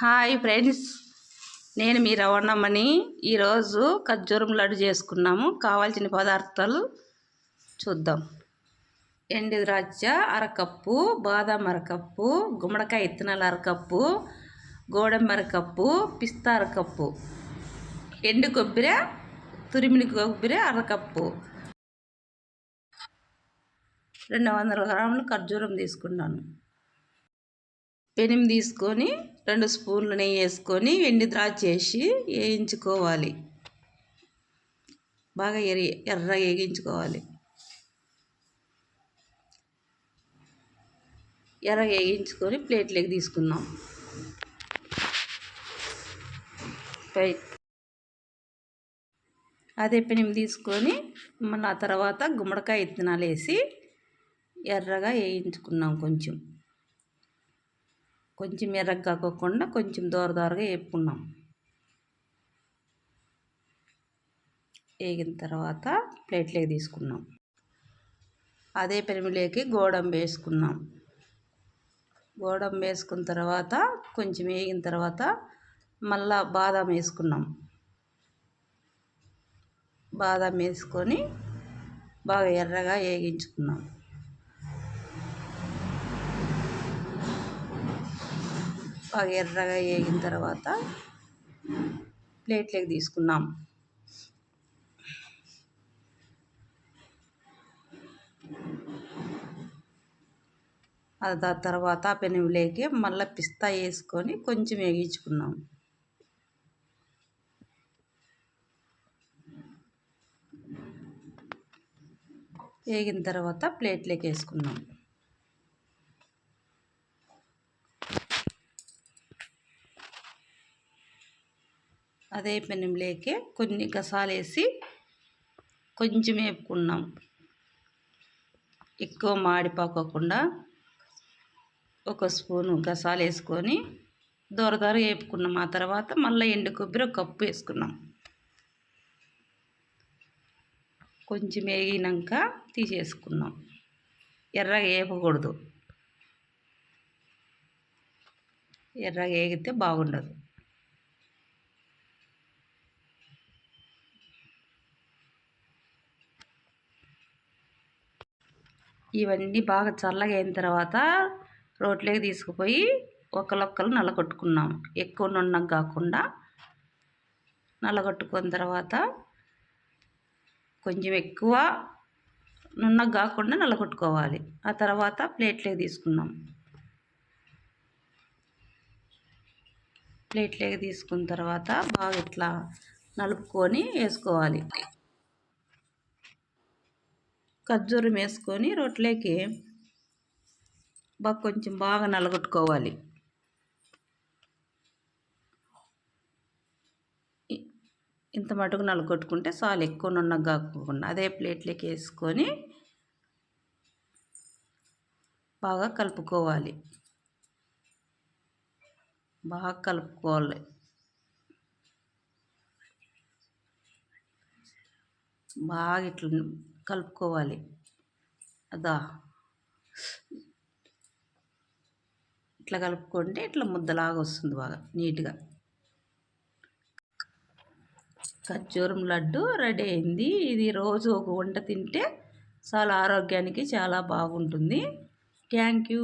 Hi friends, నేను మీ రవణమ్మని. ఈరోజు ఖర్జూరం లడ్డు చేసుకున్నాము. కావాల్సిన పదార్థాలు చూద్దాం. ఎండు ద్రాక్ష అరకప్పు, బాదాం అరకప్పు, గుమ్మడికాయ ఇత్తనాలు అరకప్పు, గోడంబి అరకప్పు, పిస్తా అరకప్పు, ఎండు కొబ్బరి, తురిమిన కొబ్బరి అరకప్పు, 200 గ్రాములు ఖర్జూరం తీసుకున్నాను. పెనం తీసుకొని 2 స్పూన్లు నెయ్యి వేసుకొని ఎండు ద్రాక్ష వేసి వేయించుకోవాలి. బాగా ఎర్రగా వేగించుకోవాలి. ఎర్రగా వేయించుకొని ప్లేట్లోకి తీసుకుందాం. అదే పెనం తీసుకొని మళ్ళీ ఆ తర్వాత గుమ్మడికాయ ఇత్తనాలు వేసి ఎర్రగా వేయించుకున్నాం. కొంచెం ఎర్రగా కాకుండా కొంచెం దోరగా వేపుకున్నాం. వేగిన తర్వాత ప్లేట్లోకి తీసుకున్నాం. అదే పెనంలోకి గోడంబి వేసుకున్నాం. గోడంబి వేసుకున్న తర్వాత కొంచెం వేగిన తర్వాత మళ్ళా బాదాం వేసుకున్నాం. బాదాం వేసుకొని బాగా ఎర్రగా వేగించుకున్నాం. బాగా ఎర్రగా వేగిన తర్వాత ప్లేట్లోకి తీసుకున్నాం. ఆ తర్వాత పెనంలోకి మళ్ళీ పిస్తా వేసుకొని కొంచెం వేగించుకున్నాం. వేగిన తర్వాత ప్లేట్లోకి వేసుకున్నాం. అదే పెనంలోకి కొన్ని గసాలు వేసి కొంచెం వేపుకున్నాం. ఎక్కువ మాడిపోకుండా 1 స్పూను గసాలు వేసుకొని దోరగా వేపుకున్నాం. ఆ తర్వాత మళ్ళీ ఎండు కొబ్బరి 1 కప్పు వేసుకున్నాం. కొంచెం వేగినాక తీసేసుకున్నాం. ఎర్రగా వేపకూడదు, ఎర్రగా వేగితే బాగుండదు. ఇవన్నీ బాగా చల్లగా అయిన తర్వాత రోట్లోకి తీసుకుపోయి ఒక్కలు నల్లగొట్టుకున్నాం. ఎక్కువ నున్నగా కాకుండా నల్లగొట్టుకున్న తర్వాత కొంచెం ఎక్కువ నున్నగా కాకుండా నల్లగొట్టుకోవాలి. ఆ తర్వాత ప్లేట్లోకి తీసుకున్నాం. ప్లేట్లోకి తీసుకున్న తర్వాత బాగా ఇట్లా నలుపుకొని వేసుకోవాలి. ఖర్జూరం వేసుకొని రొట్టెలోకి కొంచెం బాగా నలగొట్టుకోవాలి. ఇంత మటుకు నలగొట్టుకుంటే చాలు, ఎక్కువ నున్నగా కాకుండా. అదే ప్లేట్లోకి వేసుకొని బాగా కలుపుకోవాలి. బాగా ఇట్లా కలుపుకోవాలి. ఇట్లా కలుపుకుంటే ఇట్లా ముద్దలాగా వస్తుంది. బాగా నీట్గా ఖర్జూరం లడ్డు రెడీ అయింది. ఇది రోజు ఒక వంట తింటే చాలా ఆరోగ్యానికి చాలా బాగుంటుంది. Thank you.